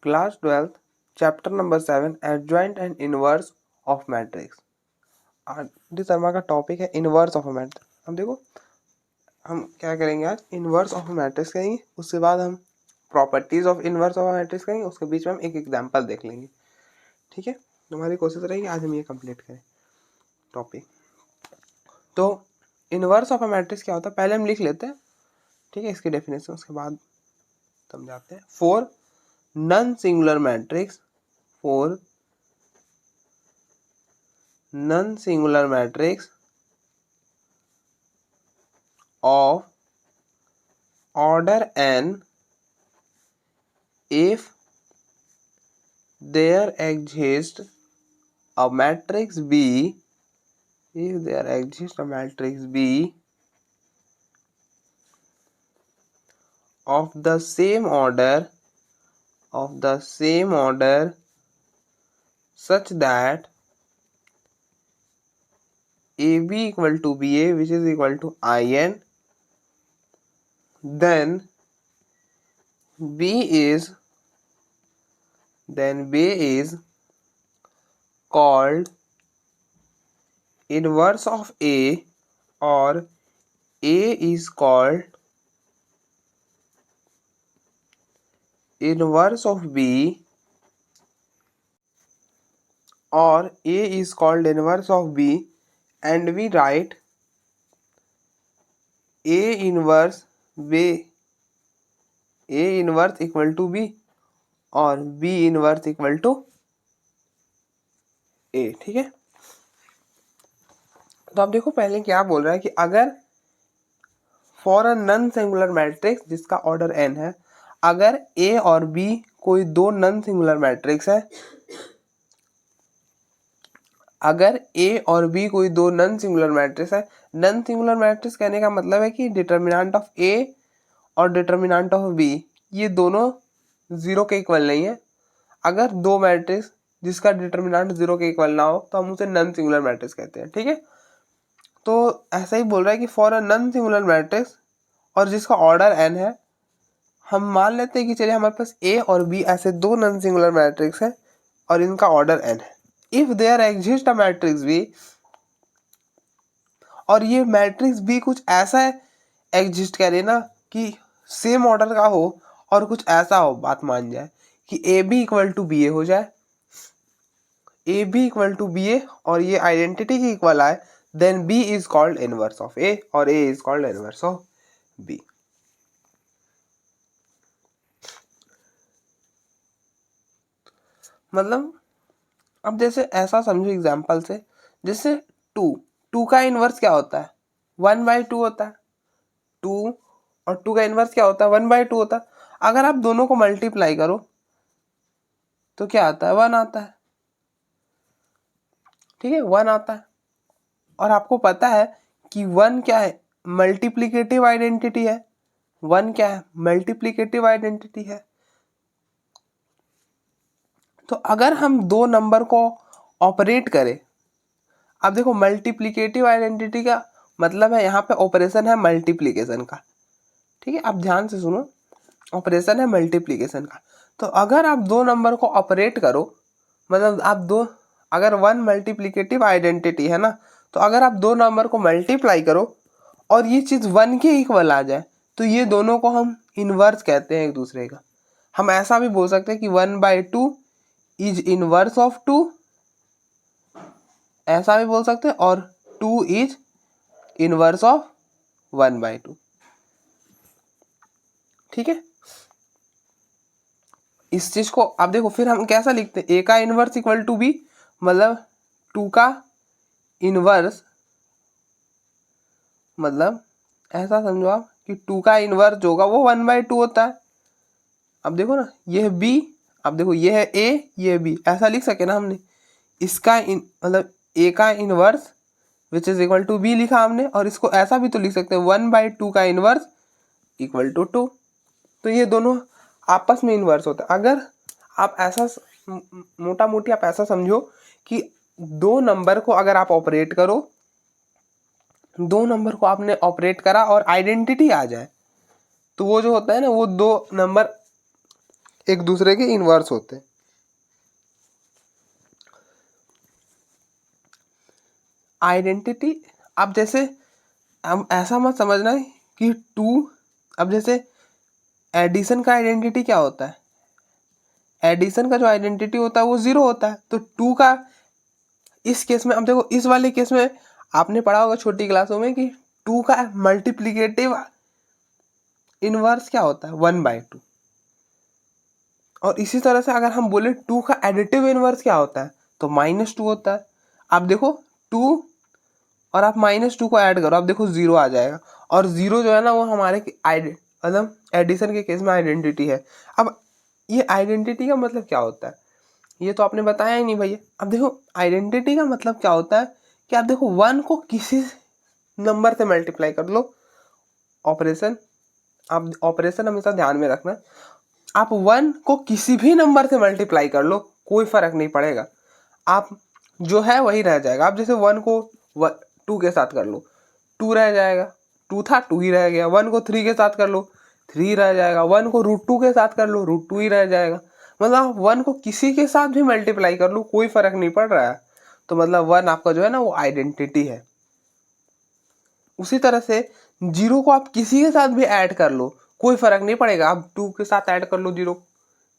Class 12th chapter number 7 adjoint and inverse of matrix. D Sharma का topic है inverse of matrix. हम देखो हम क्या करेंगे आज, इनवर्स ऑफ मैट्रिक्स करेंगे, उसके बाद हम properties of inverse of matrix करेंगे, उसके बीच में हम एक एग्जांपल देख लेंगे। ठीक है, हमारी कोशिश रहेगी आज हम ये कंप्लीट करें टॉपिक। तो इनवर्स ऑफ मैट्रिक्स क्या होता है पहले हम लिख लेते हैं, ठीक है, इसकी डेफिनेशन, उसके बाद समझाते हैं। Four non singular matrix, four non-singular matrix of order n if there exists a matrix B, if there exists a matrix B of the same order such that AB equal to BA, which is equal to IN, then B is called inverse of A, or A is called inverse of B, or A is called inverse of B, and we write A inverse equal to B और B inverse equal to A। ठीक है, तो अब देखो पहले क्या बोल रहा है कि अगर for a non singular matrix जिसका ऑर्डर n है, अगर A और B कोई दो नॉन सिंगुलर मैट्रिक्स है, अगर A और B कोई दो नॉन सिंगुलर मैट्रिक्स है, नॉन सिंगुलर मैट्रिक्स कहने का मतलब है कि डिटर्मिनेंट ऑफ A और डिटर्मिनेंट ऑफ B ये दोनों जीरो के इक्वल नहीं है। अगर दो मैट्रिक्स जिसका डिटर्मिनेंट जीरो के इक्वल ना हो तो हम उसे नॉन सिंगुलर मैट्रिक्स कहते हैं। ठीक है, तो ऐसा ही बोल रहा है कि for a non singular matrix और जिसका ऑर्डर n है, हम मान लेते हैं कि चलिए हमारे पास A और B ऐसे दो नॉन सिंगुलर मैट्रिक्स है और इनका ऑर्डर n है। If there exist a matrix B, और ये मैट्रिक्स B कुछ ऐसा एग्जिस्ट करे ना कि सेम ऑर्डर का हो और कुछ ऐसा हो, बात मान जाए कि AB इक्वल टू BA हो जाए, AB इक्वल टू BA और ये आइडेंटिटी की इक्वल आए, then B is called inverse of A और A is called inverse of B। मतलब अब जैसे ऐसा समझो एग्जांपल से, जैसे टू का इनवर्स क्या होता है, 1/2 होता है। 2 और 2 का इनवर्स क्या होता है, 1/2 होता है। अगर आप दोनों को मल्टीप्लाई करो तो क्या आता है, 1 आता है। ठीक है, 1 आता है। और आपको पता है कि 1 क्या है, मल्टीप्लिकेटिव आइडेंटिटी है। 1 क्या है, मल्टीप्लिकेटिव आइडेंटिटी है। तो अगर हम दो नंबर को ऑपरेट करें, अब देखो मल्टीप्लिकेटिव आइडेंटिटी का मतलब है यहाँ पे ऑपरेशन है मल्टीप्लिकेशन का। ठीक है, आप ध्यान से सुनो, ऑपरेशन है मल्टीप्लिकेशन का। तो अगर आप दो नंबर को ऑपरेट करो, मतलब आप दो, अगर 1 मल्टीप्लिकेटिव आइडेंटिटी है ना, तो अगर आप दो नंबर को मल्टीप्लाई करो और ये चीज़ 1 के इक्वल आ जाए तो ये दोनों को हम इनवर्स कहते हैं एक दूसरे का। हम ऐसा भी बोल सकते हैं कि 1/2 इज इनवर्स ऑफ 2, ऐसा भी बोल सकते हैं, और 2 इज इनवर्स ऑफ 1/2। ठीक है, इस चीज को आप देखो, फिर हम कैसा लिखते हैं, ए का इनवर्स इक्वल टू बी, मतलब 2 का इनवर्स, मतलब ऐसा समझो आप कि 2 का इनवर्स जो होगा वो 1/2 होता है। अब देखो ना, ये है बी, अब देखो ये है ए, ये बी, ऐसा लिख सके ना हमने। इसका मतलब ए का inverse which is equal to B लिखा हमने, और इसको ऐसा भी तो लिख सकते हैं 1/2 का इनवर्स इक्वल टू 2। तो ये दोनों आपस में इनवर्स होता है। अगर आप ऐसा मोटा मोटी आप ऐसा समझो कि दो नंबर को अगर आप ऑपरेट करो, दो नंबर को आपने ऑपरेट करा और आइडेंटिटी आ जाए, तो वो जो होता है ना, वो दो नंबर एक दूसरे के इनवर्स होते हैं। आइडेंटिटी, अब जैसे अब ऐसा मत समझना है कि टू, अब जैसे एडिशन का आइडेंटिटी क्या होता है, एडिशन का जो आइडेंटिटी होता है वो 0 होता है। तो टू का इस केस में, अब देखो इस वाले केस में आपने पढ़ा होगा छोटी क्लासों में कि टू का मल्टीप्लिकेटिव इनवर्स क्या होता है, 1/2। और इसी तरह से अगर हम बोले टू का एडिटिव इनवर्स क्या होता है, तो -2 होता है। आप देखो 2 और आप -2 को ऐड करो, आप देखो 0 आ जाएगा। और 0 जो है ना वो हमारे मतलब एडिशन के केस में आइडेंटिटी है। अब ये आइडेंटिटी का मतलब क्या होता है, ये तो आपने बताया ही नहीं भैया। अब देखो आइडेंटिटी का मतलब क्या होता है कि आप देखो 1 को किसी नंबर से मल्टीप्लाई कर लो, ऑपरेशन, आप ऑपरेशन हमेशा ध्यान में रखना, आप 1 को किसी भी नंबर से मल्टीप्लाई कर लो, कोई फर्क नहीं पड़ेगा, आप जो है वही रह जाएगा। आप जैसे 1 को 2 के साथ कर लो, 2 रह जाएगा, 2 था 2 ही रह गया। 1 को 3 के साथ कर लो, 3 रह जाएगा। 1 को √2 के साथ कर लो, √2 ही रह जाएगा। मतलब 1 को किसी के साथ भी मल्टीप्लाई कर लो, कोई फर्क नहीं पड़ रहा है। तो मतलब 1 आपका जो है ना वो आइडेंटिटी है। उसी तरह से 0 को आप किसी के साथ भी ऐड कर लो, कोई फर्क नहीं पड़ेगा। आप 2 के साथ ऐड कर लो 0,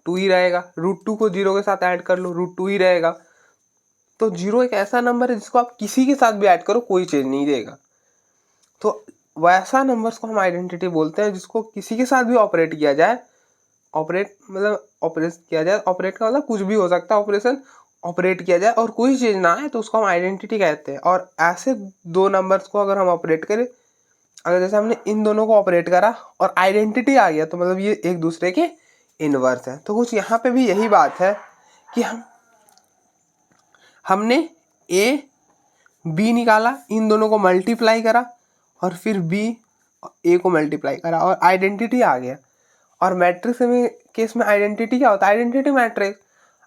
2 ही रहेगा। √2 को 0 के साथ ऐड कर लो, √2 ही रहेगा। तो 0 एक ऐसा नंबर है जिसको आप किसी के साथ भी ऐड करो कोई चेंज नहीं देगा। तो वैसा नंबर्स को हम आइडेंटिटी बोलते हैं जिसको किसी के साथ भी ऑपरेट किया जाए, ऑपरेट मतलब ऑपरेट किया जाए, ऑपरेट का मतलब कुछ भी हो सकता है, ऑपरेशन ऑपरेट किया जाए और कोई चीज़ ना आए तो उसको हम आइडेंटिटी कहते हैं। और ऐसे दो नंबर्स को अगर हम ऑपरेट करें, अगर जैसे हमने इन दोनों को ऑपरेट करा और आइडेंटिटी आ गया, तो मतलब ये एक दूसरे के इनवर्स है। तो कुछ यहाँ पे भी यही बात है कि हमने ए बी निकाला, इन दोनों को मल्टीप्लाई करा और फिर बी ए को मल्टीप्लाई करा और आइडेंटिटी आ गया। और मैट्रिक्स में केस में आइडेंटिटी क्या होता है, आइडेंटिटी मैट्रिक्स।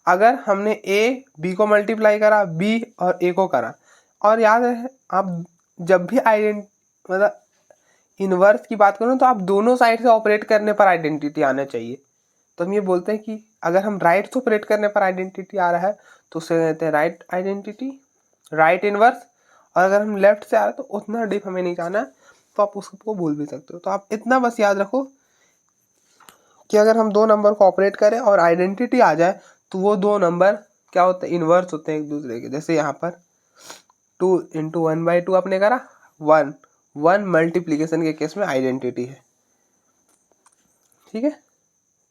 अगर हमने ए बी को मल्टीप्लाई करा, बी और ए को करा, और याद है आप जब भी मतलब इनवर्स की बात करूँ तो आप दोनों साइड से ऑपरेट करने पर आइडेंटिटी आना चाहिए। तो हम ये बोलते हैं कि अगर हम राइट से ऑपरेट करने पर आइडेंटिटी आ रहा है तो उसे कहते हैं राइट आइडेंटिटी, राइट इनवर्स। और अगर हम लेफ्ट से आ रहे हैं तो उतना डीप हमें नहीं जाना है, तो आप उसको बोल भी सकते हो। तो आप इतना बस याद रखो कि अगर हम दो नंबर को ऑपरेट करें और आइडेंटिटी आ जाए तो वो दो नंबर क्या होते हैं, इनवर्स होते हैं एक दूसरे के। जैसे यहाँ पर 2 × 1/2 आपने करा, 1 मल्टीप्लीकेशन के केस में आइडेंटिटी है। ठीक है,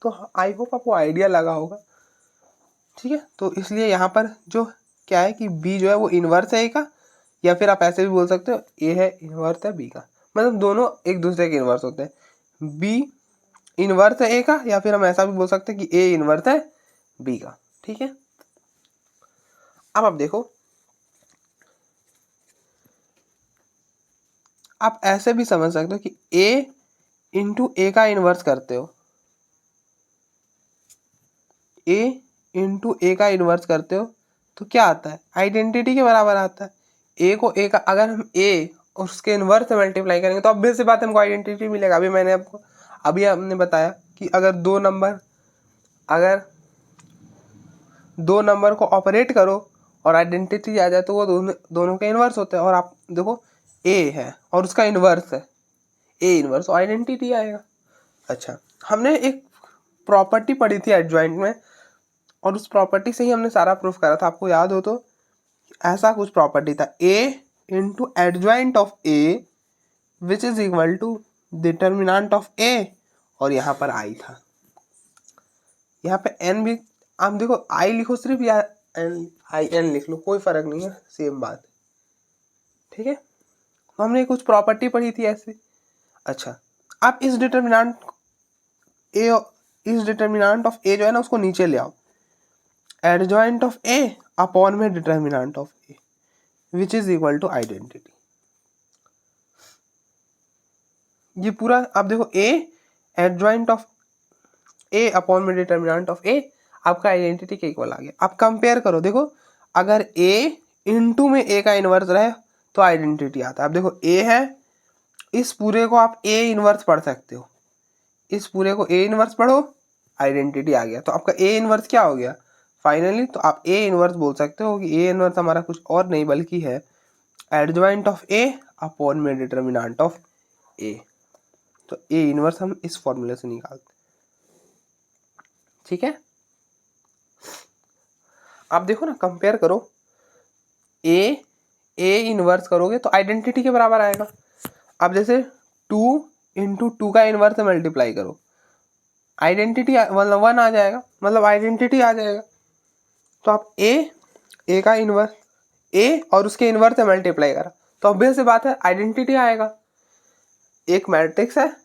तो आई होप आपको आइडिया लगा होगा। ठीक है, तो इसलिए यहाँ पर जो क्या है कि बी जो है वो इनवर्स है ए का, या फिर आप ऐसे भी बोल सकते हो ए है इनवर्स है बी का, मतलब दोनों एक दूसरे के इनवर्स होते हैं। बी इनवर्स है ए का, या फिर हम ऐसा भी बोल सकते हैं कि ए इनवर्स है बी का। ठीक है, अब आप देखो, आप ऐसे भी समझ सकते हो कि ए इंटू ए का इनवर्स करते हो, ए इंटू ए का इनवर्स करते हो तो क्या आता है, आइडेंटिटी के बराबर आता है। ए को ए का, अगर हम ए और उसके इनवर्स से मल्टीप्लाई करेंगे तो ऑब्वियस सी बात है हमको आइडेंटिटी मिलेगा। अभी हमने बताया कि अगर दो नंबर को ऑपरेट करो और आइडेंटिटी आ जाए तो वो दोनों के इनवर्स होते हैं। और आप देखो ए है और उसका इनवर्स है, ए इनवर्स, आइडेंटिटी आएगा। अच्छा, हमने एक प्रॉपर्टी पढ़ी थी एडजॉइंट में, और उस प्रॉपर्टी से ही हमने सारा प्रूफ करा था। आपको याद हो तो ऐसा कुछ प्रॉपर्टी था, A into adjoint of A which is equal to determinant of A, और यहाँ पर आई था। यहाँ पे एन भी आप देखो, आई लिखो सिर्फ या आई एन लिख लो, कोई फर्क नहीं है, सेम बात है। ठीक है, तो हमने कुछ प्रॉपर्टी पढ़ी थी ऐसे। अच्छा, आप इस डिटर्मिनेंट ऑफ ए जो है ना उसको नीचे ले आओ, एडजॉइंट ऑफ ए अपॉन में determinant of A which is equal to identity. ये पूरा आप देखो, A adjoint of A upon में डिटर्मिनेंट ऑफ ए आपका आइडेंटिटी के इक्वल आ गया। आप कंपेयर करो, देखो अगर ए इंटू में ए का इनवर्स रहे तो आइडेंटिटी आता है। अब देखो ए है, इस पूरे को आप ए इनवर्स पढ़ सकते हो, इस पूरे को ए इनवर्स पढ़ो आइडेंटिटी आ गया। तो आपका ए इनवर्स क्या हो गया फाइनली? तो आप ए इनवर्स बोल सकते हो कि ए इनवर्स हमारा कुछ और नहीं बल्कि है एडजॉइंट ऑफ ए अपॉन में डिटर्मिनेंट ऑफ ए। तो ए इनवर्स हम इस फॉर्मूले से निकालते हैं, ठीक है। आप देखो ना, कंपेयर करो, ए इनवर्स करोगे तो आइडेंटिटी के बराबर आएगा। अब जैसे 2 इंटू 2 का इनवर्स मल्टीप्लाई करो, आइडेंटिटी मतलब 1 आ जाएगा, मतलब आइडेंटिटी आ जाएगा। तो आप ए का इनवर्स ए और उसके इनवर्स से मल्टीप्लाई करा तो ऑब्वियस सी बात है आइडेंटिटी आएगा। एक मैट्रिक्स है,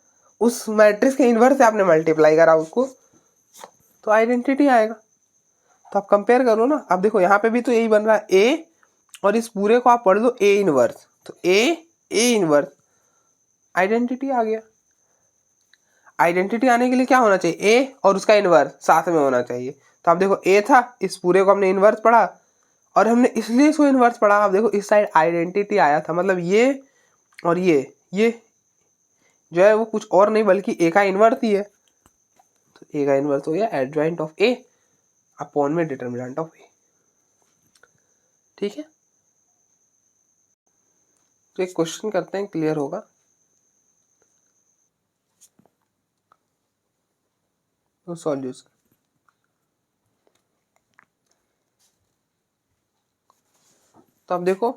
उस मैट्रिक्स के इनवर्स से आपने मल्टीप्लाई करा उसको, तो आइडेंटिटी आएगा। तो आप कंपेयर करो ना, आप देखो यहाँ पे भी तो यही बन रहा है ए, और इस पूरे को आप पढ़ लो ए इनवर्स, तो ए इनवर्स आइडेंटिटी आ गया। आइडेंटिटी आने के लिए क्या होना चाहिए? ए और उसका इनवर्स साथ में होना चाहिए। तो आप देखो ए था, इस पूरे को हमने इनवर्स पढ़ा और हमने इसलिए इसको इनवर्स पढ़ा। आप देखो इस साइड आइडेंटिटी आया था, मतलब ये और ये जो है वो कुछ और नहीं बल्कि ए का इनवर्स ही है। तो ए का इनवर्स हो गया एडजॉइंट ऑफ ए अपॉन में डिटर्मिनेंट ऑफ ए, ठीक है। तो एक क्वेश्चन करते हैं, क्लियर होगा। तो सॉल्यूशन, तो अब देखो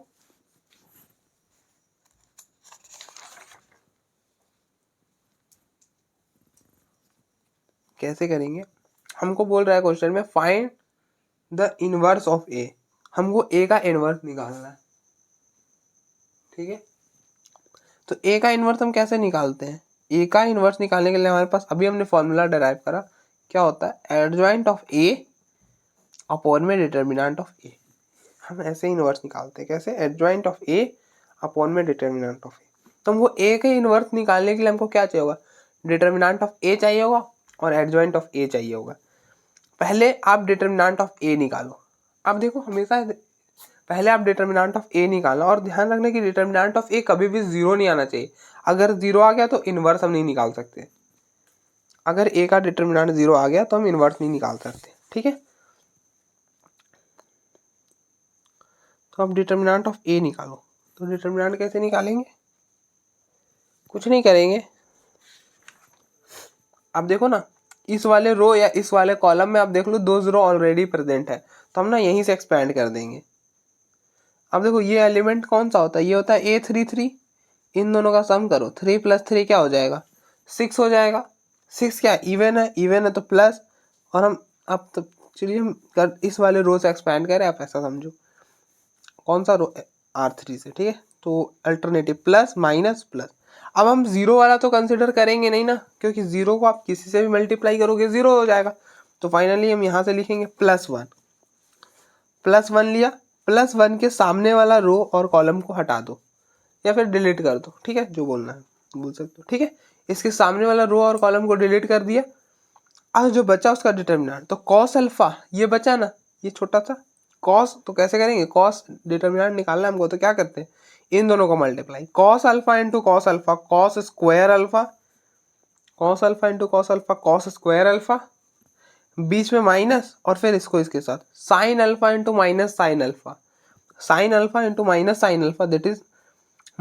कैसे करेंगे। हमको बोल रहा है क्वेश्चन में फाइंड द इनवर्स ऑफ ए, हमको ए का इनवर्स निकालना है, ठीक है। तो ए का इनवर्स हम कैसे निकालते हैं? ए का इनवर्स निकालने के लिए हमारे पास अभी हमने फॉर्मूला डिराइव करा, क्या होता है? एडजॉइंट ऑफ ए अपॉन में डिटर्मिनेंट ऑफ ए। हम ऐसे इनवर्स निकालते हैं, कैसे? एडजॉइंट ऑफ ए अपॉन में डिटर्मिनेंट ऑफ ए। तो हमको ए का इनवर्स निकालने के लिए हमको क्या चाहिए होगा? डिटर्मिनेंट ऑफ ए चाहिए होगा और एडजॉइंट ऑफ ए चाहिए होगा। पहले आप डिटर्मिनेंट ऑफ ए निकालो। अब देखो हमेशा पहले आप डिटर्मिनेंट ऑफ ए निकालना, और ध्यान रखना कि डिटर्मिनेंट ऑफ ए कभी भी जीरो नहीं आना चाहिए। अगर जीरो आ गया तो इनवर्स हम नहीं निकाल सकते। अगर ए का डिटर्मिनेंट जीरो आ गया तो हम इनवर्स नहीं निकाल सकते, ठीक है। तो अब डिटर्मिनेंट ऑफ ए निकालो। तो डिटर्मिनेंट कैसे निकालेंगे? कुछ नहीं करेंगे, अब देखो ना, इस वाले रो या इस वाले कॉलम में आप देख लो 2 जीरो ऑलरेडी प्रेजेंट है, तो हम ना यहीं से एक्सपेंड कर देंगे। अब देखो ये एलिमेंट कौन सा होता है? ये होता है A33। इन दोनों का सम करो, 3 + 3 क्या हो जाएगा? 6 हो जाएगा। 6 क्या इवन है? इवन है तो प्लस, और हम अब तो चलिए हम इस वाले रो से एक्सपेंड करें, आप ऐसा समझो। कौन सा रो? R3 से, ठीक है। तो अल्टरनेटिव प्लस माइनस प्लस। अब हम जीरो वाला तो कंसिडर करेंगे नहीं ना, क्योंकि जीरो को आप किसी से भी मल्टीप्लाई करोगे जीरो हो जाएगा। तो फाइनली हम यहाँ से लिखेंगे +1। +1 लिया, +1 के सामने वाला रो और कॉलम को हटा दो या फिर डिलीट कर दो, ठीक है, जो बोलना है बोल सकते हो, ठीक है। इसके सामने वाला रो और कॉलम को डिलीट कर दिया। अब जो बचा उसका डिटर्मिनेंट, तो कॉस अल्फा ये बचा ना, ये छोटा सा कॉस, तो कैसे करेंगे? कॉस डिटर्मिनेंट निकालना हमको, तो क्या करते हैं? इन दोनों को multiply, cos alpha into cos alpha, cos square alpha, cos alpha into cos alpha, cos square alpha, बीच में माइनस, और फिर इसको इसके साथ sine alpha into minus sine alpha, sine alpha into minus sine alpha, that is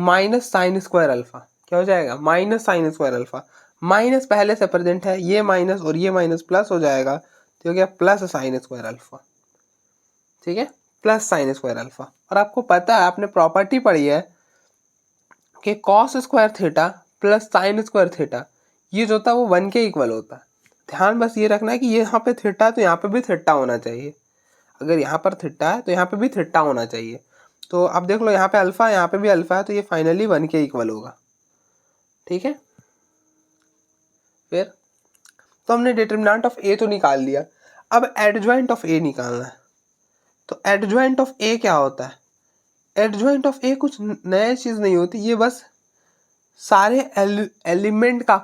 minus sine square alpha. क्या हो जाएगा? Minus sine square alpha. Minus पहले से प्रेजेंट है, ये माइनस और ये माइनस प्लस हो जाएगा, तो हो गया प्लस साइन स्क्वायर अल्फा, ठीक है, प्लस साइन स्क्वायर अल्फा। और आपको पता है, आपने प्रॉपर्टी पढ़ी है कि cos square theta plus sine square theta, ये जो होता है वो 1 के इक्वल होता है। ध्यान बस ये रखना है कि ये यहाँ पे थीटा है तो यहाँ पे भी थीटा होना चाहिए। अगर यहाँ पर थीटा है तो यहाँ पे भी थीटा होना चाहिए। तो अब देख लो, यहाँ पे अल्फा है, यहाँ पे भी अल्फा है, तो ये फाइनली 1 के इक्वल होगा, ठीक है। फिर तो हमने डिटर्मिनेंट ऑफ ए तो निकाल लिया, अब एडजॉइंट ऑफ ए निकालना है। तो एडजॉइंट ऑफ ए क्या होता है? एडजॉइंट ऑफ ए कुछ नया चीज़ नहीं होती, ये बस सारे एलिमेंट का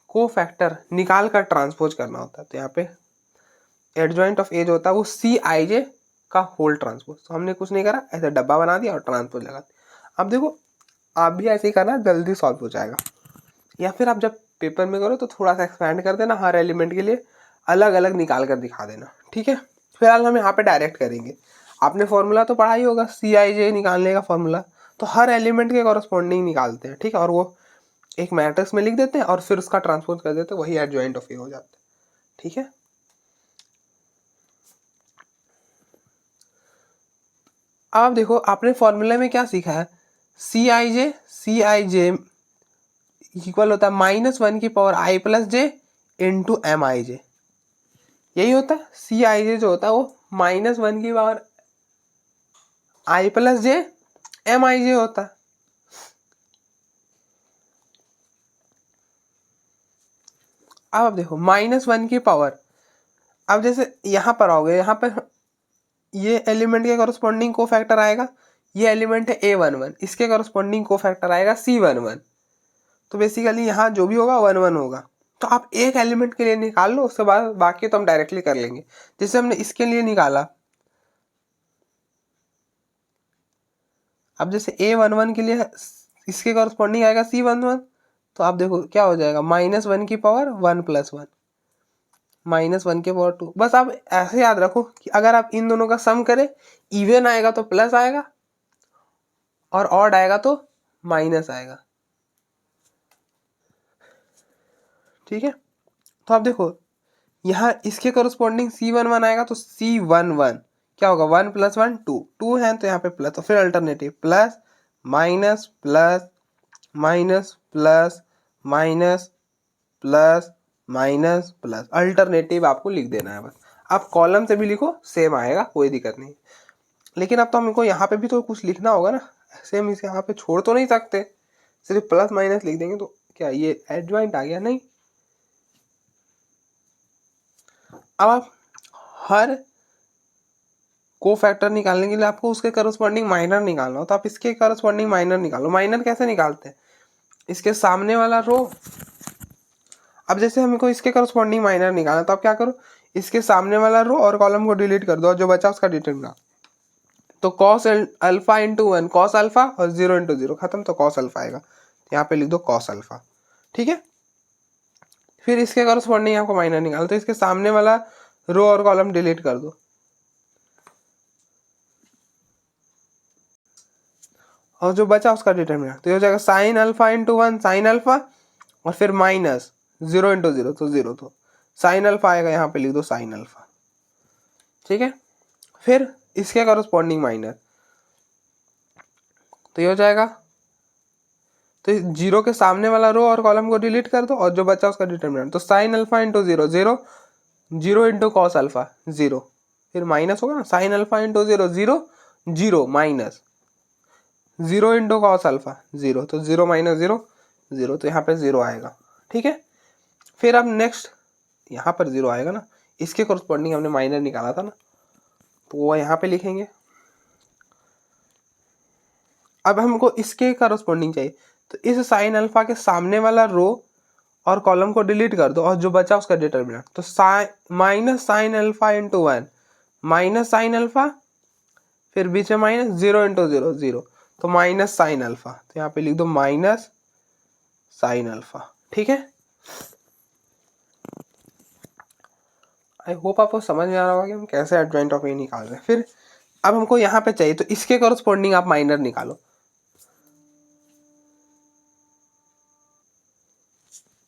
कोफैक्टर निकाल कर ट्रांसपोज करना होता है। तो यहाँ पे एडजॉइंट ऑफ ए जो होता है वो CIJ का होल ट्रांसपोज। तो हमने कुछ नहीं करा, ऐसे डब्बा बना दिया और ट्रांसपोज लगा दिया। अब देखो आप भी ऐसे ही करना, जल्दी सॉल्व हो जाएगा। या फिर आप जब पेपर में करो तो थोड़ा सा एक्सपेंड कर देना, हर एलिमेंट के लिए अलग अलग निकाल कर दिखा देना, ठीक है। फिलहाल हम यहाँ पे डायरेक्ट करेंगे। आपने फॉर्मूला तो पढ़ा ही होगा, CIJ निकालने का फॉर्मूला, तो हर एलिमेंट के कॉरस्पॉन्डिंग निकालते हैं, ठीक है, और वो एक मैट्रिक्स में लिख देते हैं और फिर उसका ट्रांसपोज कर देते हैं, वही एडजॉइंट ऑफ ए हो जाता है, ठीक है। अब देखो आपने फॉर्मूले में क्या सीखा है, CIJ इक्वल होता है -1 की power i plus J into MIJ, यही होता है। CIJ जो होता है वो -1 की power i plus J MIJ होता है। अब देखो -1 की पावर, अब जैसे यहाँ पर आओगे, यहाँ पे ये एलिमेंट के कॉरस्पॉन्डिंग को फैक्टर आएगा, ये एलिमेंट है A11, इसके कॉरस्पॉन्डिंग को फैक्टर आएगा C11, तो बेसिकली यहाँ जो भी होगा 1 1 होगा। तो आप एक एलिमेंट के लिए निकाल लो, उसके बाद बाकी तो हम डायरेक्टली कर लेंगे। जैसे हमने इसके लिए निकाला, अब जैसे A11 के लिए इसके कॉरस्पॉन्डिंग आएगा C11, तो आप देखो क्या हो जाएगा, -1 की पावर 1 प्लस 1, -1 की पावर 2। बस आप ऐसे याद रखो कि अगर आप इन दोनों का सम करें, इवन आएगा तो प्लस आएगा और ऑड आएगा तो माइनस आएगा, ठीक है। तो आप देखो यहाँ इसके कॉरस्पॉन्डिंग C11 आएगा, तो C11 क्या होगा, 1 प्लस 1 2, 2 है तो यहाँ पे प्लस, तो फिर alternative plus minus plus minus plus minus plus minus plus, alternative आपको लिख देना है बस। आप कॉलम से भी लिखो सेम आएगा, कोई दिक्कत नहीं। लेकिन अब तो हमको यहाँ पे भी तो कुछ लिखना होगा ना, सेम इसे यहाँ पे छोड़ तो नहीं सकते, सिर्फ प्लस माइनस लिख देंगे तो क्या ये एडजॉइंट आ गया, नहीं। अब आप हर को फैक्टर निकालने के लिए आपको उसके करस्पॉन्डिंग माइनर निकालना हो, तो आप इसके करस्पॉन्डिंग माइनर निकालो। माइनर कैसे निकालते हैं, इसके सामने वाला रो, अब जैसे हमको इसके करस्पॉन्डिंग माइनर निकालना, तो आप क्या करो, इसके सामने वाला रो और कॉलम को डिलीट कर दो और जो बचा उसका डिटरमिनेंट, तो cos alpha into 1 cos alpha और 0 इंटू 0 खत्म, तो कॉस अल्फा आएगा, यहाँ पे लिख दो कॉस अल्फा, ठीक है। फिर इसके करस्पॉन्डिंग आपको माइनर निकालो, तो इसके सामने वाला रो और कॉलम डिलीट कर दो और जो बचा उसका डिटरमिनेंट, तो ये हो जाएगा sign alpha into 1 sine alpha और फिर माइनस 0 इंटू 0 तो 0, तो साइन अल्फा आएगा, यहाँ पे लिख दो साइन अल्फा, ठीक है। फिर इसके करस्पॉन्डिंग माइनर, तो ये हो जाएगा, तो 0 के सामने वाला रो और कॉलम को डिलीट कर दो और जो बचा उसका डिटरमिनेंट, तो sign alpha into 0 0, 0 into cos alpha 0, फिर माइनस होगा ना, sign alpha into 0 0 0 minus 0 into cos alpha 0, तो 0 माइनस 0 0, तो यहाँ पे 0 आएगा, ठीक है। फिर अब नेक्स्ट यहाँ पर 0 आएगा ना, इसके कॉरस्पॉन्डिंग हमने माइनर निकाला था ना, तो वो यहाँ पे लिखेंगे। अब हमको इसके कॉरस्पॉन्डिंग चाहिए, तो इस साइन अल्फा के सामने वाला रो और कॉलम को डिलीट कर दो और जो बचा उसका डिटरमिनेंट, तो minus sine alpha into 1 minus sine alpha, फिर बीच में माइनस 0 इंटू 0 0, तो माइनस साइन अल्फा, तो यहाँ पे लिख दो माइनस साइन अल्फा, ठीक है। आई होप आपको समझ में आ रहा होगा कि हम कैसे एडजॉइंट ऑफ ए निकाल रहे हैं। फिर अब हमको यहाँ पे चाहिए, तो इसके कॉरस्पॉन्डिंग आप माइनर निकालो।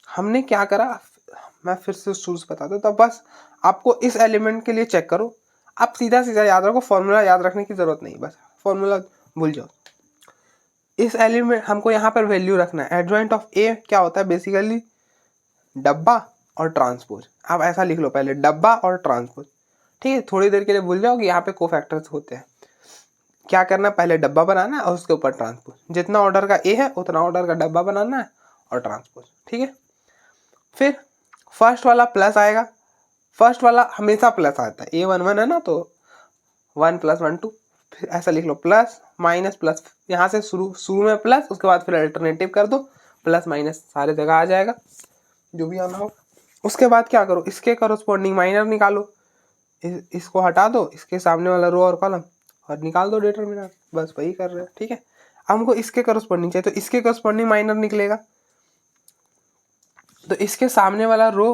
हमने क्या करा, मैं फिर से शुरू से बता दूं, तो बस आपको इस एलिमेंट के लिए चेक करो, आप सीधा सीधा याद रखो, फॉर्मूला याद रखने की जरूरत नहीं, बस फॉर्मूला भूल जाओ। इस एलिमेंट हमको यहाँ पर वैल्यू रखना है, एडजॉइंट ऑफ ए क्या होता है, बेसिकली डब्बा और ट्रांसपोज। आप ऐसा लिख लो पहले, डब्बा और ट्रांसपोज, ठीक है। थोड़ी देर के लिए भूल जाओ कि यहाँ पे कोफैक्टर्स होते हैं। क्या करना है, पहले डब्बा बनाना है और उसके ऊपर ट्रांसपोज, जितना ऑर्डर का ए है उतना ऑर्डर का डब्बा बनाना है और ट्रांसपोज, ठीक है। फिर फर्स्ट वाला प्लस आएगा, फर्स्ट वाला हमेशा प्लस आता है, A11 है ना, तो 1 प्लस 1 2, फिर ऐसा लिख लो प्लस माइनस प्लस, यहाँ से शुरू में प्लस, उसके बाद फिर अल्टरनेटिव कर दो, प्लस माइनस सारे जगह आ जाएगा जो भी आना होगा। उसके बाद क्या करो, इसके कॉरस्पॉन्डिंग माइनर निकालो, इसको हटा दो, इसके सामने वाला रो और कॉलम और निकाल दो डिटरमिनेंट, बस वही कर रहे हैं, ठीक है। अब हमको इसके कॉरस्पॉन्डिंग चाहिए, तो इसके कॉरस्पॉन्डिंग माइनर निकलेगा, तो इसके सामने वाला रो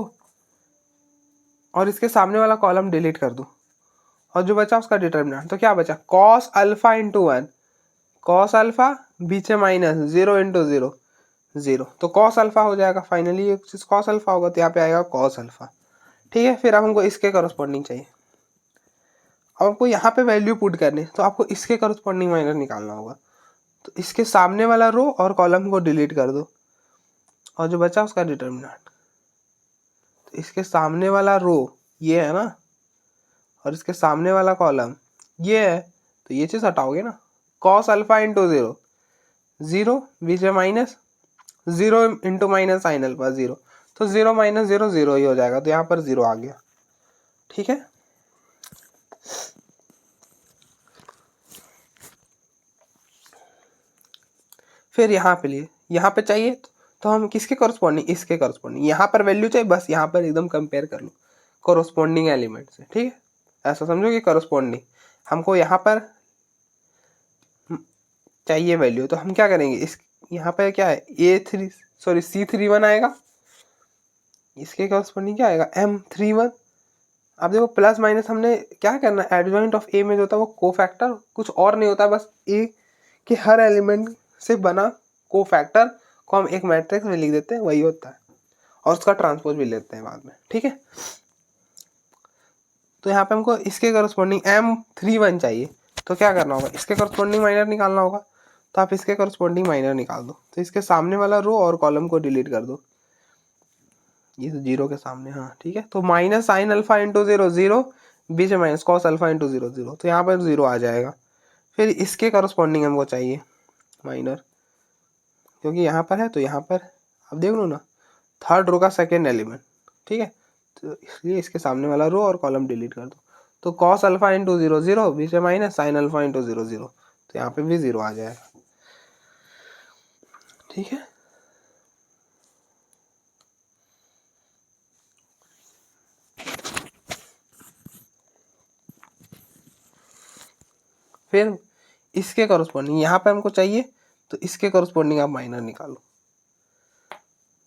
और इसके सामने वाला कॉलम डिलीट कर दूँ और जो बचा उसका डिटर्मिनेंट, तो क्या बचा cos alpha into 1, cos alpha बीच में माइनस 0 इंटू 0 0, तो कॉस अल्फा हो जाएगा। फाइनली ये चीज़ कॉस अल्फा होगा तो यहाँ पे आएगा कॉस अल्फा। ठीक है, फिर अब हमको इसके करस्पॉन्डिंग चाहिए। अब आपको यहाँ पे वैल्यू पुट करनी है तो आपको इसके करस्पॉन्डिंग माइनस निकालना होगा। तो इसके सामने वाला रो और कॉलम को डिलीट कर दो और जो बचा उसका डिटर्मिनेंट। तो इसके सामने वाला रो ये है ना और इसके सामने वाला कॉलम ये है, तो ये चीज़ हटाओगे ना, कॉस अल्फा इंटू 0 0 बीच में minus 0 into minus sine alpha 0, तो 0 माइनस 0 0 ही हो जाएगा, तो यहाँ पर 0 आ गया। ठीक है, फिर यहाँ पे लिए यहाँ पे चाहिए तो हम किसके करस्पॉन्डिंग, इसके करस्पॉन्डिंग, यहाँ पर वैल्यू चाहिए बस यहाँ पर एकदम कंपेयर कर लो करस्पॉन्डिंग एलिमेंट से। ठीक है, ऐसा समझो कि करस्पॉन्डिंग हमको यहाँ पर चाहिए वैल्यू, तो हम क्या करेंगे, इस यहाँ पर क्या है C31 आएगा, इसके करस्पॉन्डिंग क्या आएगा M31। अब देखो प्लस माइनस हमने क्या करना है, एडजॉइंट ऑफ ए में जो होता है वो कोफैक्टर कुछ और नहीं होता, बस ए के हर एलिमेंट से बना कोफैक्टर को हम एक मैट्रिक्स में लिख देते हैं, वही होता है, और उसका ट्रांसपोज भी लेते हैं बाद में। ठीक है, तो यहाँ पे हमको इसके करस्पॉन्डिंग M31 चाहिए, तो क्या करना होगा, इसके करस्पॉन्डिंग माइनर निकालना होगा। तो आप इसके करस्पॉन्डिंग माइनर निकाल दो, तो इसके सामने वाला रो और कॉलम को डिलीट कर दो, ये 0 के सामने, हाँ ठीक है। तो माइनस साइन अल्फा इंटू 0 0 बीच में माइनस कॉस अल्फा इंटू 0 0, तो यहाँ पर 0 आ जाएगा। फिर इसके करस्पॉन्डिंग हमको चाहिए माइनर, क्योंकि यहाँ पर है तो यहाँ पर अब देख लो ना, थर्ड रो का सेकेंड एलिमेंट। ठीक है, तो इसलिए इसके सामने वाला रो और कॉलम डिलीट कर दो, तो कॉस अल्फा इंटू 0 0 बीच में माइनस साइन अल्फा इंटू 0 0, तो यहाँ पे भी 0 आ जाएगा। ठीक है, फिर इसके करस्पॉन्डिंग यहाँ पे हमको चाहिए, तो इसके करस्पॉन्डिंग आप माइनर निकालो,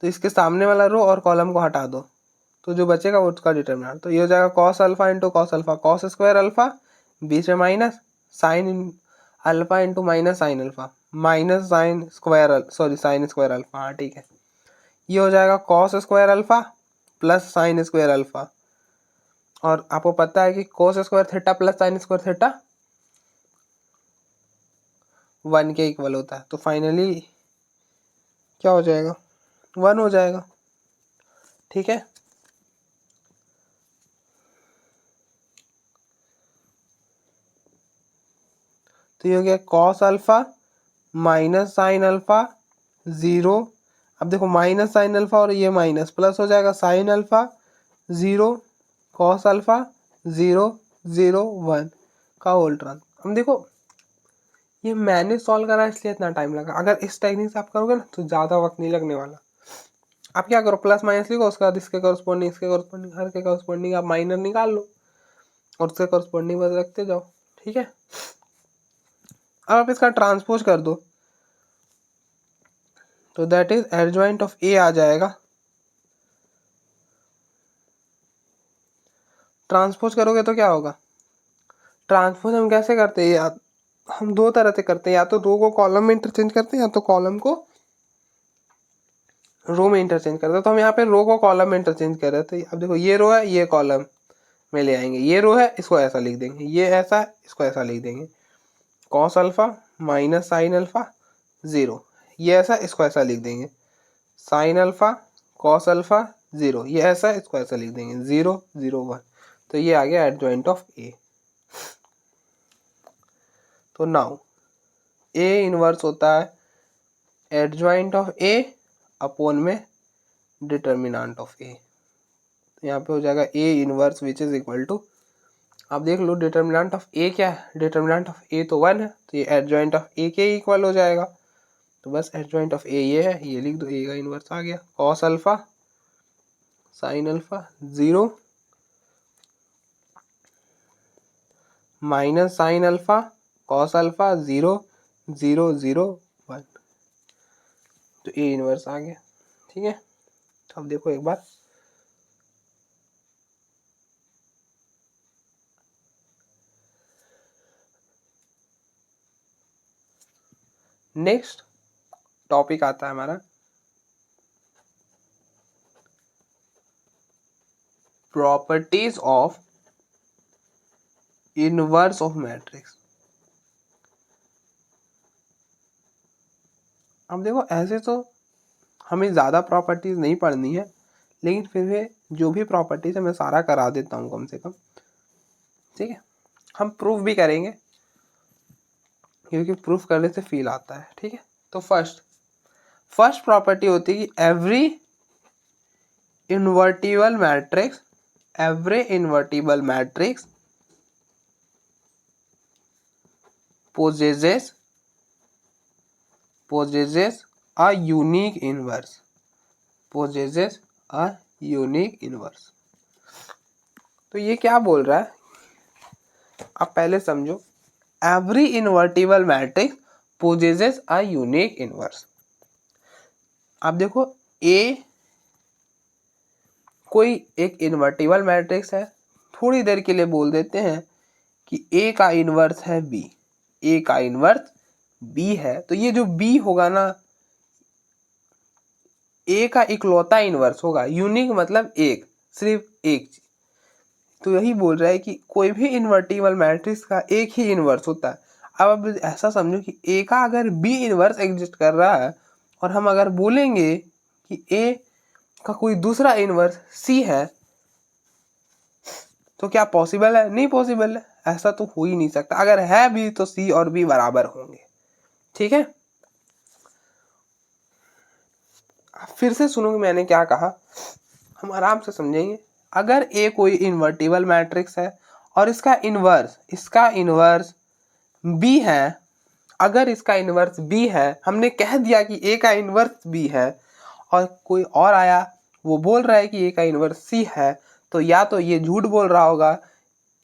तो इसके सामने वाला रो और कॉलम को हटा दो, तो जो बचेगा वो उसका डिटर्मिनेंट, तो ये हो जाएगा cos alpha into cos alpha, cos square alpha बीच में minus sine alpha into minus sine alpha, minus sine square alpha, हाँ ठीक है। ये हो जाएगा cos square alpha plus sine square alpha, और आपको पता है कि cos square theta plus sine square theta 1 के इक्वल होता है, तो फाइनली क्या हो जाएगा, 1 हो जाएगा। ठीक है, तो ये हो गया cos alpha minus sine alpha 0, अब देखो माइनस साइन अल्फा और ये माइनस प्लस हो जाएगा साइन अल्फा 0 कॉस अल्फा 0 0 1 का होल ट्रांस। अब देखो ये मैंने सॉल्व करा इसलिए इतना टाइम लगा, अगर इस टेक्निक से आप करोगे ना तो ज़्यादा वक्त नहीं लगने वाला। आप क्या करो, प्लस माइनस लिखो, उसके बाद इसके करस्पॉन्डिंग हर के करस्पॉन्डिंग आप माइनर निकाल लो और उसके करस्पॉन्डिंग बस रखते जाओ। ठीक है, अब आप इसका ट्रांसपोज कर दो, तो दैट इज एडजॉइंट ऑफ ए आ जाएगा। ट्रांसपोज करोगे तो क्या होगा, ट्रांसपोज हम कैसे करते हैं, या हम दो तरह से करते हैं, या तो रो को कॉलम में इंटरचेंज करते हैं या तो कॉलम को रो में इंटरचेंज करते हैं। तो हम यहाँ पे रो को कॉलम में इंटरचेंज कर रहे थे। अब देखो ये रो है, ये कॉलम में ले आएंगे, ये रो है इसको ऐसा लिख देंगे, ये ऐसा है इसको ऐसा लिख देंगे, cos alpha minus sine alpha 0, ये ऐसा इसको ऐसा लिख देंगे, साइन अल्फा कॉस अल्फा 0, ये ऐसा इसको ऐसा लिख देंगे 0 0 1, तो ये आ गया एडजॉइंट ऑफ ए। तो नाउ ए इनवर्स होता है एडजॉइंट ऑफ ए अपॉन में डिटर्मिनेंट ऑफ ए, तो यहाँ पे हो जाएगा A inverse which is equal to, आप देख लो डिटर्मिनेंट ऑफ ए क्या है, डिटर्मिनेंट ऑफ ए तो 1 है, तो ये एडजॉइंट ऑफ ए के इक्वल हो जाएगा, तो बस एडजॉइंट ऑफ ए ये है, ये लिख दो, ए का इनवर्स आ गया, cos alpha sine alpha 0 minus sine alpha cos alpha 0 0 0 1, तो ए इनवर्स आ गया। ठीक है, अब देखो एक बार, नेक्स्ट टॉपिक आता है हमारा properties of inverse of matrix. अब देखो ऐसे तो हमें ज़्यादा प्रॉपर्टीज नहीं पढ़नी है, लेकिन फिर भी जो भी प्रॉपर्टीज है मैं सारा करा देता हूँ कम से कम, ठीक है। हम प्रूफ भी करेंगे क्योंकि प्रूफ करने से फील आता है, ठीक है। तो फर्स्ट प्रॉपर्टी होती है कि every invertible matrix possesses a unique inverse, तो ये क्या बोल रहा है, आप पहले समझो। Every invertible matrix possesses a unique inverse। आप देखो ए कोई एक इन्वर्टिबल मैट्रिक्स है, थोड़ी देर के लिए बोल देते हैं कि ए का इन्वर्स है बी, ए का इन्वर्स बी है, तो ये जो बी होगा ना, ए का इकलौता इन्वर्स होगा। यूनिक मतलब एक, सिर्फ एक चीज। तो यही बोल रहा है कि कोई भी इन्वर्टिबल मैट्रिक्स का एक ही इन्वर्स होता है। अब आप ऐसा समझो कि ए का अगर बी इन्वर्स एग्जिस्ट कर रहा है और हम अगर बोलेंगे कि ए का कोई दूसरा इन्वर्स सी है, तो क्या पॉसिबल है? नहीं पॉसिबल है, ऐसा तो हो ही नहीं सकता। अगर है भी तो सी और बी बराबर होंगे, ठीक है। फिर से सुनो मैंने क्या कहा, हम आराम से समझेंगे। अगर ए कोई इन्वर्टिबल मैट्रिक्स है और इसका इन्वर्स बी है, अगर इसका इन्वर्स बी है, हमने कह दिया कि ए का इन्वर्स बी है, और कोई और आया वो बोल रहा है कि ए का इन्वर्स सी है, तो या तो ये झूठ बोल रहा होगा,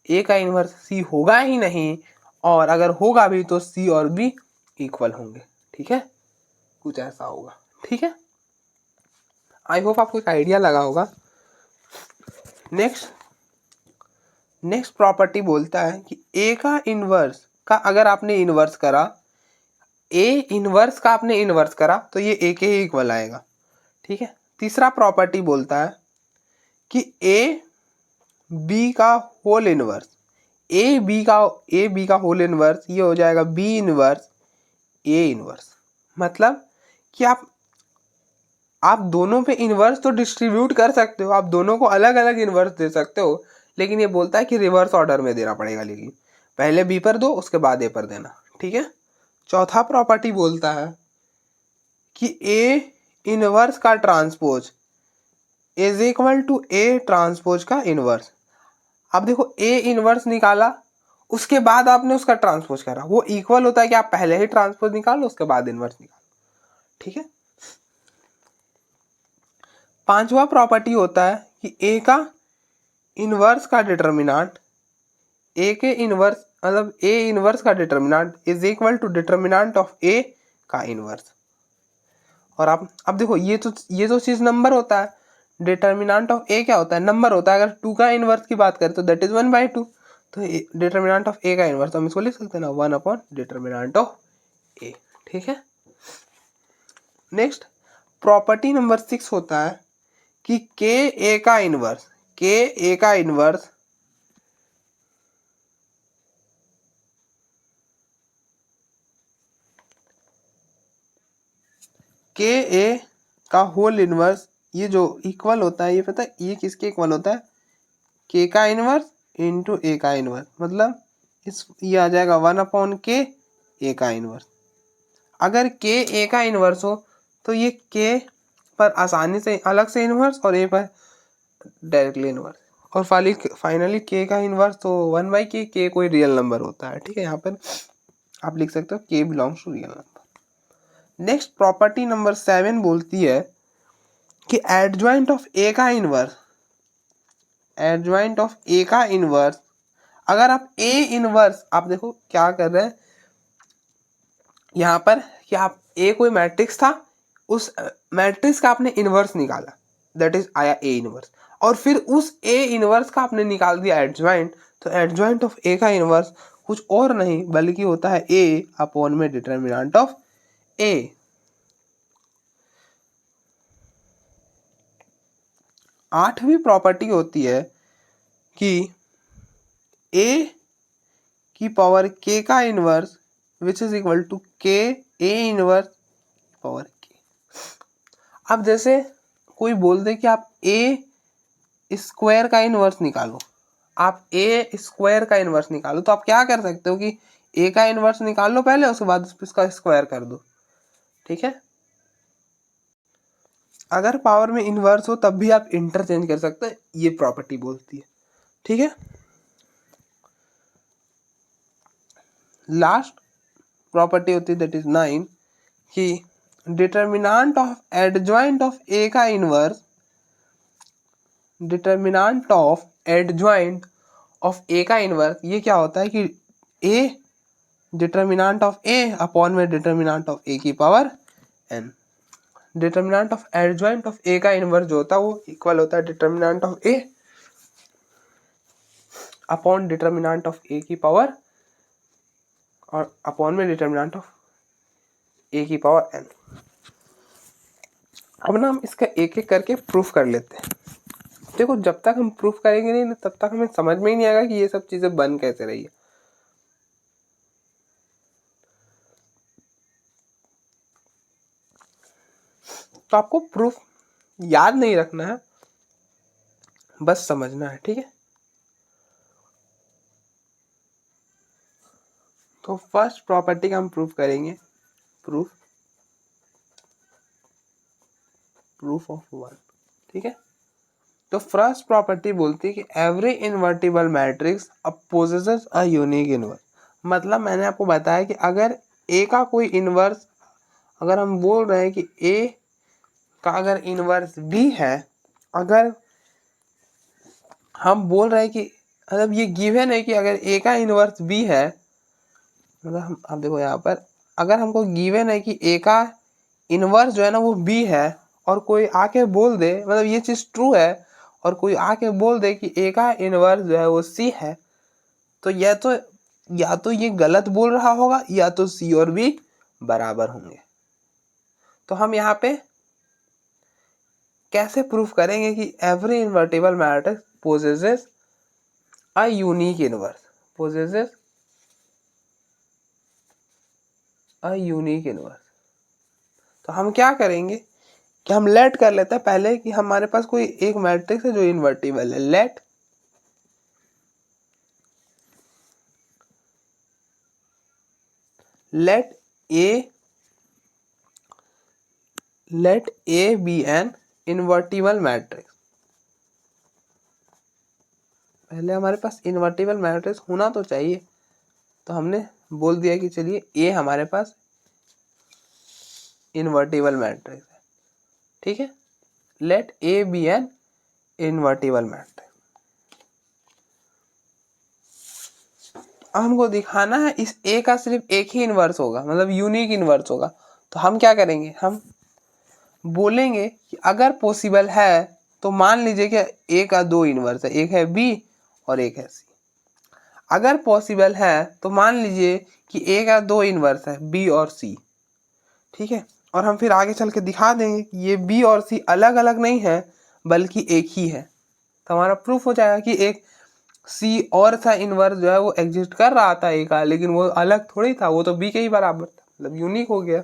ए का इन्वर्स सी होगा ही नहीं, और अगर होगा भी तो सी और बी इक्वल होंगे, ठीक है। कुछ ऐसा होगा, ठीक है। आई होप आपको एक आइडिया लगा होगा। नेक्स्ट प्रॉपर्टी बोलता है कि ए का इन्वर्स का अगर आपने इन्वर्स करा, ए इन्वर्स का आपने इन्वर्स करा, तो ये ए के ही इक्वल आएगा, ठीक है। तीसरा प्रॉपर्टी बोलता है कि ए बी का होल इन्वर्स, ए बी का होल इन्वर्स ये हो जाएगा बी इन्वर्स ए इन्वर्स। मतलब कि आप दोनों पे इन्वर्स तो डिस्ट्रीब्यूट कर सकते हो, आप दोनों को अलग अलग इन्वर्स दे सकते हो, लेकिन ये बोलता है कि रिवर्स ऑर्डर में देना पड़ेगा, लेकिन पहले बी पर दो उसके बाद ए पर देना, ठीक है। चौथा प्रॉपर्टी बोलता है कि ए इन्वर्स का transpose is equal to A transpose का इन्वर्स। अब देखो ए इन्वर्स निकाला, उसके बाद आपने उसका ट्रांसपोज करा, वो इक्वल होता है कि आप पहले ही ट्रांसपोज निकालो उसके बाद इन्वर्स निकालो, ठीक है। पांचवा प्रॉपर्टी होता है कि ए का इन्वर्स का डिटर्मिनांट, ए के इन्वर्स मतलब ए इन्वर्स का determinant is equal to determinant of A का इन्वर्स। और आप अब देखो ये तो चीज नंबर होता है, डिटर्मिनांट ऑफ ए क्या होता है? नंबर होता है। अगर 2 का इन्वर्स की बात करें तो दैट इज 1/2, तो डिटर्मिनांट ऑफ ए का इन्वर्स हम इसको लिख सकते हैं ना 1 डिटर्मिनांट ऑफ ए, ठीक है। नेक्स्ट प्रॉपर्टी नंबर 6 होता है कि के ए का इन्वर्स के ए का होल इन्वर्स ये जो इक्वल होता है, ये पता है ये किसके इक्वल होता है? के का इन्वर्स इंटू ए का इन्वर्स, मतलब ये आ जाएगा 1/k ए का इन्वर्स। अगर के ए का इन्वर्स हो तो ये के पर आसानी से अलग से इन्वर्स और ए पर डायरेक्टली इन्वर्स, और फाइनली के का इन्वर्स तो 1/k, के कोई रियल नंबर होता है, ठीक है। यहाँ पर आप लिख सकते हो के belongs to real number. Next property number 7 बोलती है कि एडजॉइंट ऑफ ए का इन्वर्स, अगर आप ए इन्वर्स, आप देखो क्या कर रहे हैं यहाँ पर कि आप ए कोई मैट्रिक्स था, उस मैट्रिक्स का आपने इन्वर्स निकाला, दैट इज आया ए इनवर्स, और फिर उस ए इनवर्स का आपने निकाल दिया एडजॉइंट, तो एडजॉइंट ऑफ ए का इनवर्स कुछ और नहीं बल्कि होता है ए अपॉन में डिटर्मिनेंट ऑफ ए। आठवीं प्रॉपर्टी होती है कि ए की पावर के का inverse which is equal to K A inverse power के। अब जैसे कोई बोल दे कि आप ए स्क्वायर का इनवर्स निकालो, आप ए स्क्वायर का इनवर्स निकालो, तो आप क्या कर सकते हो कि ए का इनवर्स निकाल लो पहले, उसके बाद इसका स्क्वायर कर दो, ठीक है। अगर पावर में इनवर्स हो तब भी आप इंटरचेंज कर सकते हैं, ये प्रॉपर्टी बोलती है, ठीक है। लास्ट प्रॉपर्टी होती है दैट इज 9 कि determinant of adjoint of A का inverse, determinant of adjoint of A का इनवर्स ये क्या होता है कि A determinant of A upon में डिटर्मिनेंट ऑफ ए की power N. Determinant of adjoint of A का इनवर्स जो होता है वो इक्वल होता है determinant of A upon determinant of A की पावर और अपॉन में डिटर्मिनेंट ऑफ ए की पावर एन। अब ना हम इसका एक एक करके प्रूफ कर लेते हैं। देखो जब तक हम प्रूफ करेंगे नहीं तब तक हमें समझ में ही नहीं आएगा कि ये सब चीजें बन कैसे रही है। तो आपको प्रूफ याद नहीं रखना है, बस समझना है, ठीक है। तो फर्स्ट प्रॉपर्टी का हम प्रूफ करेंगे, प्रूफ ऑफ 1, ठीक है। तो फर्स्ट प्रॉपर्टी बोलती है कि every invertible matrix possesses a unique inverse. मतलब मैंने आपको बताया कि अगर ए का कोई इनवर्स, अगर हम बोल रहे हैं कि ए का अगर इनवर्स बी है, अगर हम बोल रहे हैं कि मतलब ये गिवन है कि अगर ए का इनवर्स बी है, मतलब हम आप देखो यहाँ पर अगर हमको गिवन है कि ए का इनवर्स जो है ना वो बी है, और कोई आके बोल दे, मतलब ये चीज ट्रू है, और कोई आके बोल दे कि ए का इनवर्स जो है वो सी है, तो या तो ये गलत बोल रहा होगा या तो सी और बी बराबर होंगे। तो हम यहाँ पे कैसे प्रूफ करेंगे कि every invertible matrix possesses a unique inverse, possesses a unique inverse. तो हम क्या करेंगे कि हम लेट कर लेते हैं पहले कि हमारे पास कोई एक मैट्रिक्स है जो इन्वर्टिबल है। Let A be an invertible matrix. पहले हमारे पास इन्वर्टिबल मैट्रिक्स होना तो चाहिए, तो हमने बोल दिया कि चलिए ए हमारे पास इन्वर्टिबल मैट्रिक्स है, ठीक है। Let A be an invertible matrix. हमको दिखाना है इस ए का सिर्फ एक ही इन्वर्स होगा, मतलब यूनिक इन्वर्स होगा। तो हम क्या करेंगे, हम बोलेंगे कि अगर पॉसिबल है तो मान लीजिए कि ए का दो इन्वर्स है, एक है बी और एक है सी। अगर पॉसिबल है तो मान लीजिए कि ए का दो इन्वर्स है बी और सी, ठीक है। और हम फिर आगे चल के दिखा देंगे कि ये बी और सी अलग अलग नहीं है बल्कि एक ही है। तो हमारा प्रूफ हो जाएगा कि एक सी और सा इनवर्स जो है वो एग्जिस्ट कर रहा था ए का, लेकिन वो अलग थोड़ी था, वो तो बी के ही बराबर था, मतलब यूनिक हो गया,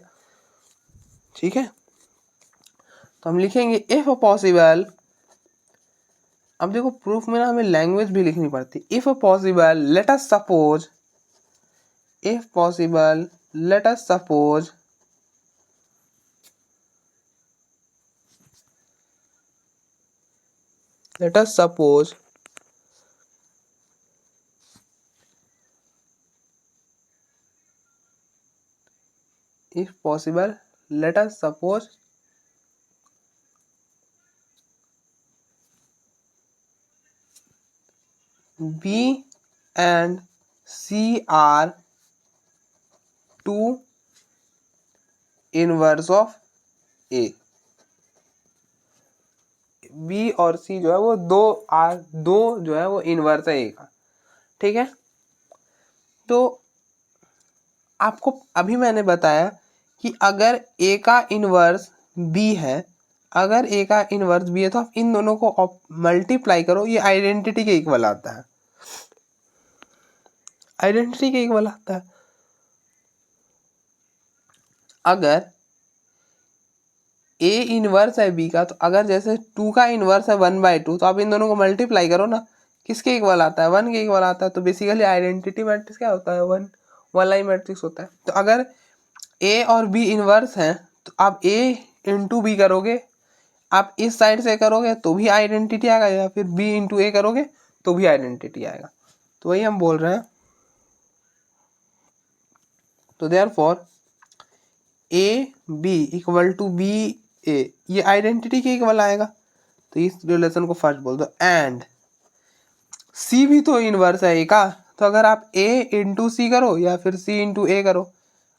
ठीक है। तो हम लिखेंगे इफ पॉसिबल। अब देखो प्रूफ में ना हमें लैंग्वेज भी लिखनी पड़ती। If possible let us suppose, if possible let us suppose let us suppose if possible let us suppose B and C are two inverse of A. B और C जो है वो दो जो है वो इनवर्स है ए का, ठीक है। तो आपको अभी मैंने बताया कि अगर ए का इनवर्स बी है, अगर ए का इनवर्स बी है तो आप इन दोनों को मल्टीप्लाई करो, ये आइडेंटिटी के इक्वल आता है, आइडेंटिटी के इक्वल आता है। अगर ए इनवर्स है बी का, तो अगर जैसे 2 का इनवर्स है 1/2, तो आप इन दोनों को मल्टीप्लाई करो ना, किसके इक्वल आता है, 1 के इक्वल आता है। तो बेसिकली आइडेंटिटी मैट्रिक्स क्या होता है, वन लाइन मैट्रिक्स होता है। तो अगर ए और बी इनवर्स हैं तो आप ए इंटू बी करोगे, आप इस साइड से करोगे तो भी आइडेंटिटी आएगा, या फिर बी इंटू ए करोगे तो भी आइडेंटिटी आएगा। तो वही हम बोल रहे हैं। तो therefore A B equal to B A, ये आइडेंटिटी के इक्वल आएगा। तो इस रिलेशन को फर्स्ट बोल दो। एंड सी भी तो इनवर्स है ए का, तो अगर आप ए इंटू सी करो या फिर सी इंटू ए करो,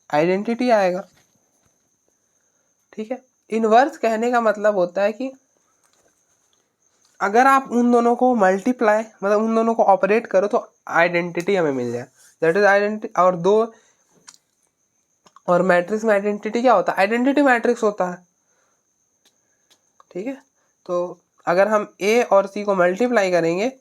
आइडेंटिटी आएगा, ठीक है। इनवर्स कहने का मतलब होता है कि अगर आप उन दोनों को मल्टीप्लाई मतलब उन दोनों को ऑपरेट करो तो आइडेंटिटी हमें मिल जाए, दैट इज आइडेंटिटी। और मैट्रिक्स में आइडेंटिटी क्या होता है, आइडेंटिटी मैट्रिक्स होता है, ठीक है। तो अगर हम ए और सी को मल्टीप्लाई करेंगे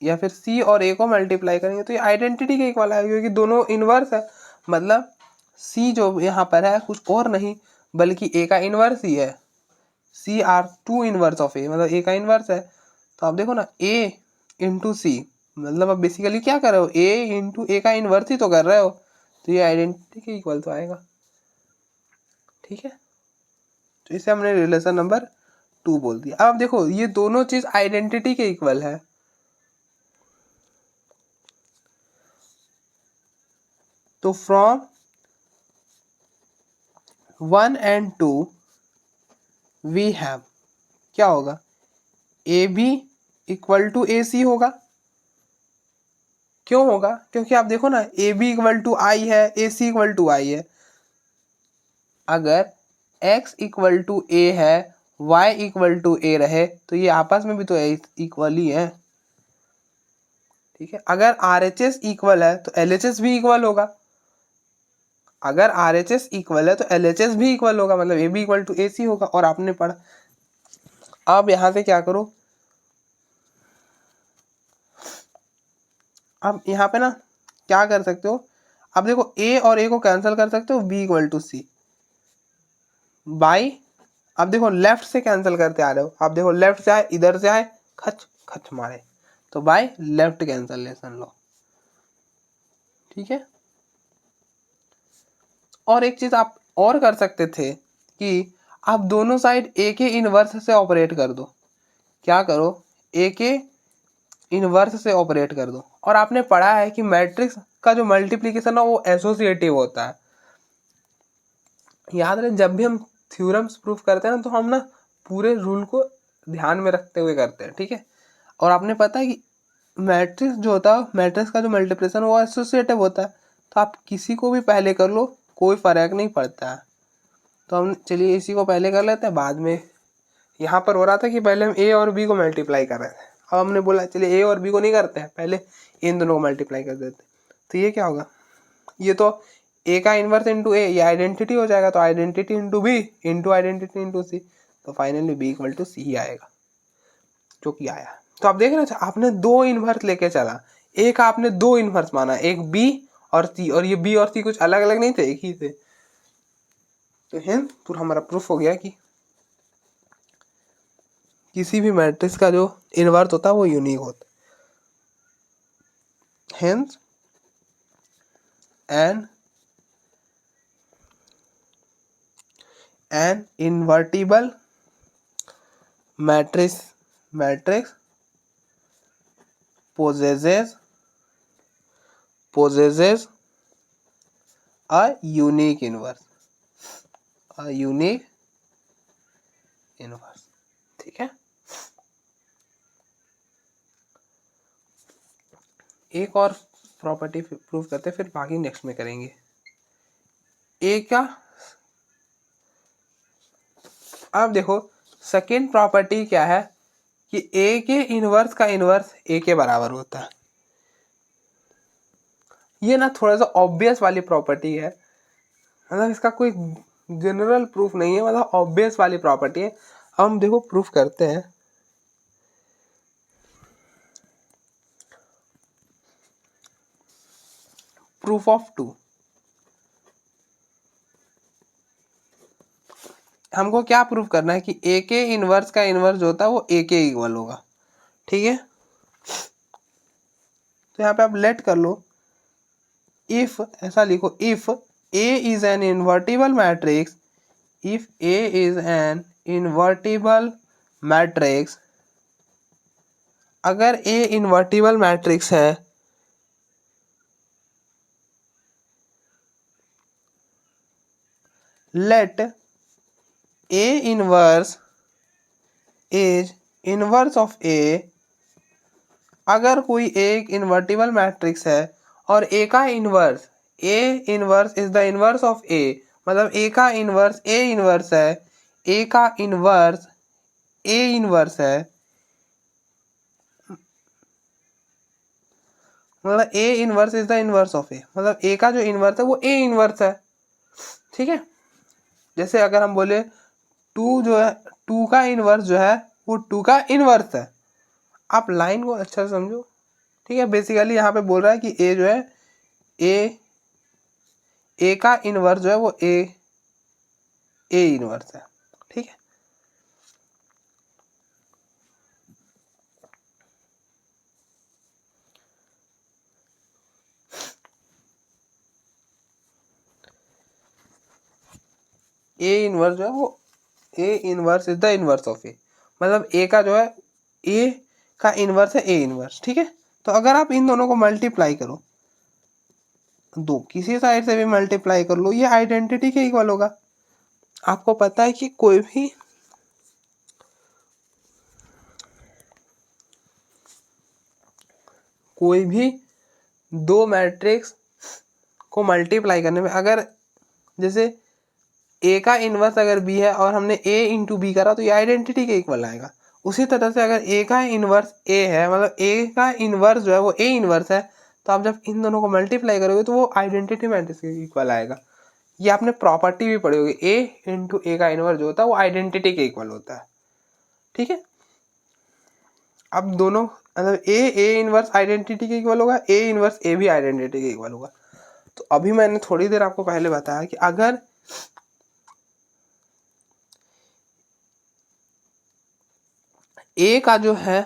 या फिर सी और ए को मल्टीप्लाई करेंगे तो ये आइडेंटिटी के इक्वल आएगा, क्योंकि दोनों इनवर्स है। मतलब सी जो यहाँ पर है कुछ और नहीं बल्कि ए का इनवर्स ही है। C R two inverse of A, मतलब ए का इनवर्स है। तो आप देखो ना, ए इंटू सी, मतलब आप बेसिकली क्या कर रहे हो, ए इंटू ए का इनवर्स ही तो कर रहे हो। तो ये आइडेंटिटी के इक्वल तो आएगा, ठीक है। तो इसे हमने रिलेशन नंबर 2 बोल दिया। अब देखो ये दोनों चीज आइडेंटिटी के इक्वल है। तो फ्रॉम 1 and 2 वी हैव, क्या होगा, ए बी इक्वल टू ए सी होगा। क्यों होगा, क्योंकि आप देखो ना, ए बी इक्वल टू आई है, ए सी इक्वल टू आई है। अगर x इक्वल टू ए है, y इक्वल टू ए रहे, तो ये आपस में भी तो इक्वल ही है, ठीक है। अगर RHS इक्वल है तो LHS भी इक्वल होगा, अगर RHS इक्वल है तो LHS भी इक्वल होगा, मतलब ए बी इक्वल टू ए सी होगा। और आपने पढ़ा, अब यहां से क्या करो, अब यहाँ पे ना क्या कर सकते हो, अब देखो a और a को कैंसिल कर सकते हो, b equal to C by, अब देखो लेफ्ट से कैंसिल करते आ रहे हो, आप देखो लेफ्ट से आए, इधर से आए, खच खच मारे, तो बाय लेफ्ट कैंसलेशन लो, ठीक है। और एक चीज आप और कर सकते थे कि आप दोनों साइड ए के इनवर्स से ऑपरेट कर दो। क्या करो, ए के इनवर्स से ऑपरेट कर दो। और आपने पढ़ा है कि मैट्रिक्स का जो मल्टीप्लिकेशन है वो एसोसिएटिव होता है। याद रहे, जब भी हम थ्योरम्स प्रूफ करते हैं ना, तो हम ना पूरे रूल को ध्यान में रखते हुए करते हैं, ठीक है। और आपने पता है कि मैट्रिक्स जो होता है, मैट्रिक्स का जो मल्टीप्लिकेशन वो एसोसिएटिव होता है। तो आप किसी को भी पहले कर लो, कोई फर्क नहीं पड़ता है। तो हम चलिए इसी को पहले कर लेते हैं, बाद में यहाँ पर हो रहा था कि पहले हम ए और बी को मल्टीप्लाई कर रहे थे, अब हमने बोला चलिए ए और बी को नहीं करते हैं, पहले इन दोनों को मल्टीप्लाई कर देते हैं। तो ये क्या होगा, ये तो ए का इनवर्स इंटू ए, ये आइडेंटिटी हो जाएगा। तो identity into B into identity into C, तो finally B equal to C ही आएगा, जो कि आया। तो आप देख रहे थे, आपने दो इनवर्स लेके चला, एक आपने दो इनवर्स माना, एक बी और सी, और ये बी और सी कुछ अलग अलग नहीं थे, एक ही थे। तो हेंस पूरा हमारा प्रूफ हो गया कि किसी भी मैट्रिक्स का जो इनवर्स होता है वो यूनिक होता है। Hence an invertible matrix possesses a unique inverse, ठीक है। एक और प्रॉपर्टी प्रूव करते हैं, फिर बाकी नेक्स्ट में करेंगे। ए का, अब देखो सेकेंड प्रॉपर्टी क्या है कि ए के इनवर्स का इनवर्स ए के बराबर होता है। ये ना थोड़ा सा ऑब्वियस वाली प्रॉपर्टी है, मतलब इसका कोई जनरल प्रूफ नहीं है, मतलब ऑब्वियस वाली प्रॉपर्टी है। अब हम देखो प्रूफ करते हैं। प्रूफ ऑफ 2, हमको क्या प्रूफ करना है कि ए के इनवर्स का इनवर्स जो होता है वो ए के इक्वल होगा। ठीक है, तो यहाँ पे आप लेट कर लो, इफ ऐसा लिखो, if A is an invertible matrix, if A is an invertible matrix, अगर ए इन्वर्टिबल मैट्रिक्स है let A inverse is inverse of A, अगर कोई एक इन्वर्टिबल मैट्रिक्स है और ए का inverse, A inverse is the inverse of A, मतलब A का इनवर्स ए इनवर्स है, ए का इनवर्स ए इनवर्स है, मतलब A inverse is the inverse of A, मतलब ए का जो इनवर्स है वो ए इनवर्स है। ठीक है, जैसे अगर हम बोले टू जो है, टू का इनवर्स जो है वो टू का इनवर्स है। आप लाइन को अच्छा से समझो। ठीक है, बेसिकली यहाँ पे बोल रहा है कि ए जो है ए का इनवर्स जो है वो ए इनवर्स है। ठीक है, ए इनवर्स जो है वो A inverse is the inverse of A, मतलब ए का जो है ए का इनवर्स है ए इनवर्स। ठीक है, तो अगर आप इन दोनों को मल्टीप्लाई करो, दो किसी साइड से भी मल्टीप्लाई कर लो, ये आइडेंटिटी के इक्वल होगा। आपको पता है कि कोई भी दो मैट्रिक्स को मल्टीप्लाई करने में, अगर जैसे ए का इनवर्स अगर बी है और हमने ए इंटू बी करा तो ये आइडेंटिटी के इक्वल आएगा। उसी तरह से अगर ए का इनवर्स ए है, मतलब ए का इनवर्स जो है वो ए इनवर्स है, तो आप जब इन दोनों को मल्टीप्लाई करोगे तो वो आइडेंटिटी मैट्रिक्स के इक्वल आएगा। ये आपने प्रॉपर्टी भी पढ़ी होगी, ए इंटू ए का इनवर्स जो होता है वो आइडेंटिटी के इक्वल होता है। ठीक है, अब दोनों मतलब ए इनवर्स आइडेंटिटी के इक्वल होगा, ए इनवर्स ए भी आइडेंटिटी के इक्वल होगा। तो अभी मैंने थोड़ी देर आपको पहले बताया कि अगर ए का जो है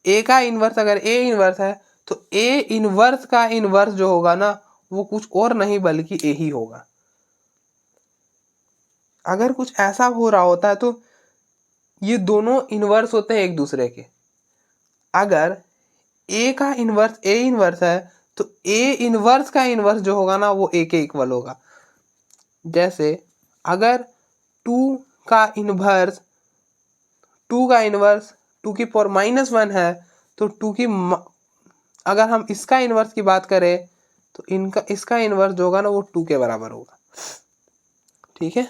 ए का इनवर्स अगर ए इनवर्स है तो ए इनवर्स का इनवर्स जो होगा ना वो कुछ और नहीं बल्कि ए ही होगा। अगर कुछ ऐसा हो रहा होता है तो ये दोनों इनवर्स होते हैं एक दूसरे के। अगर ए का इनवर्स ए इनवर्स है तो ए इनवर्स का इनवर्स जो होगा ना वो ए के इक्वल होगा। जैसे अगर टू का इनवर्स टू की पावर -1 है तो अगर हम इसका इनवर्स की बात करें तो इसका इनवर्स जो होगा ना वो 2 के बराबर होगा। ठीक है,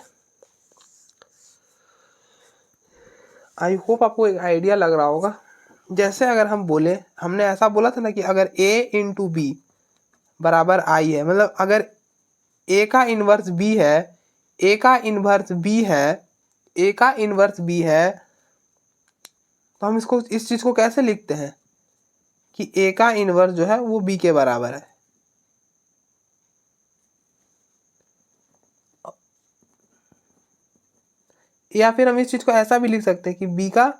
आई होप आपको एक आइडिया लग रहा होगा। जैसे अगर हम बोले, हमने ऐसा बोला था ना कि अगर a इंटू बी बराबर आई है, मतलब अगर a का इनवर्स b है, a का इनवर्स b है, a का इनवर्स b है, तो हम इसको इस चीज को कैसे लिखते हैं कि a का इनवर्स जो है वो b के बराबर है। या फिर हम इस चीज को ऐसा भी लिख सकते हैं कि b का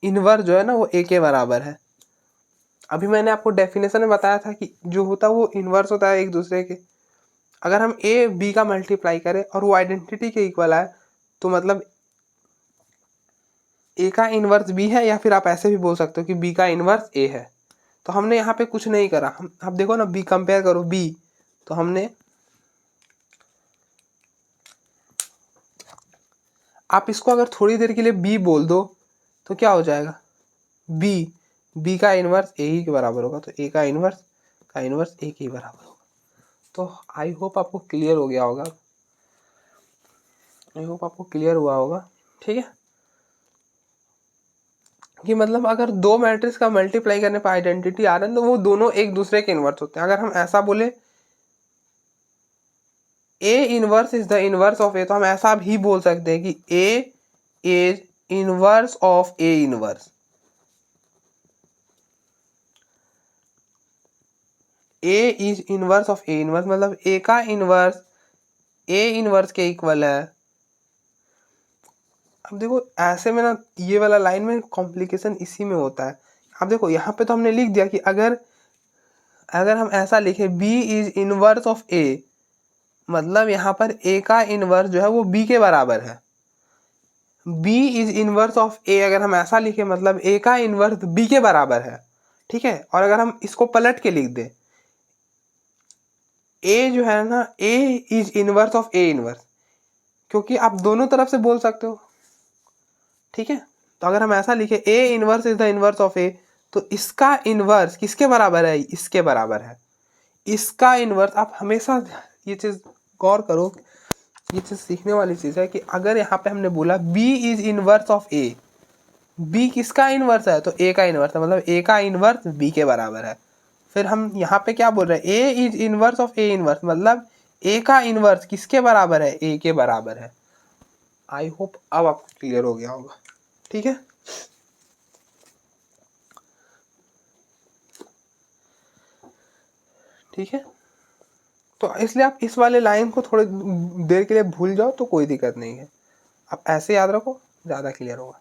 इनवर्स जो है ना वो a के बराबर है। अभी मैंने आपको डेफिनेशन में बताया था कि जो होता है वो इनवर्स होता है एक दूसरे के। अगर हम a b का मल्टीप्लाई करें और वो आइडेंटिटी के इक्वल आए तो मतलब a का इनवर्स b है, या फिर आप ऐसे भी बोल सकते हो कि b का इनवर्स a है। तो हमने यहाँ पे कुछ नहीं करा, हम आप देखो ना b कंपेयर करो b, तो हमने आप इसको अगर थोड़ी देर के लिए b बोल दो तो क्या हो जाएगा, b का इनवर्स a ही के बराबर होगा, तो a का इनवर्स a के बराबर होगा। तो आई होप आपको क्लियर हो गया होगा। आई होप आपको क्लियर हुआ होगा। ठीक है, कि मतलब अगर दो मैट्रिक्स का मल्टीप्लाई करने पर आइडेंटिटी आ रहा है तो वो दोनों एक दूसरे के इन्वर्स होते हैं। अगर हम ऐसा बोले A inverse is the inverse of A, तो हम ऐसा भी बोल सकते हैं कि A is inverse of A inverse. A is inverse of A inverse मतलब ए का इनवर्स ए इनवर्स के इक्वल है। अब देखो ऐसे में ना ये वाला लाइन में कॉम्प्लिकेशन इसी में होता है। अब देखो यहाँ पे तो हमने लिख दिया कि अगर हम ऐसा लिखे b is inverse of a, मतलब यहाँ पर a का इनवर्स जो है वो b के बराबर है। b is inverse of a अगर हम ऐसा लिखे मतलब a का इनवर्स b के बराबर है। ठीक है, और अगर हम इसको पलट के लिख दे a जो है ना a is inverse of a inverse, क्योंकि आप दोनों तरफ से बोल सकते हो। ठीक है, तो अगर हम ऐसा लिखे a inverse is the inverse of a, तो इसका इनवर्स किसके बराबर है, इसके बराबर है। इसका इनवर्स, आप हमेशा ये चीज गौर करो, ये चीज सीखने वाली चीज है कि अगर यहाँ पे हमने बोला b is inverse of a, b किसका इनवर्स है, तो a का इनवर्स है, मतलब a का इनवर्स b के बराबर है। फिर हम यहाँ पे क्या बोल रहे हैं, a is inverse of a inverse, मतलब a का इनवर्स किसके बराबर है, a के बराबर है। आई होप अब आपको क्लियर हो गया होगा। ठीक है, ठीक है, तो इसलिए आप इस वाले लाइन को थोड़ी देर के लिए भूल जाओ तो कोई दिक्कत नहीं है, आप ऐसे याद रखो, ज़्यादा क्लियर होगा।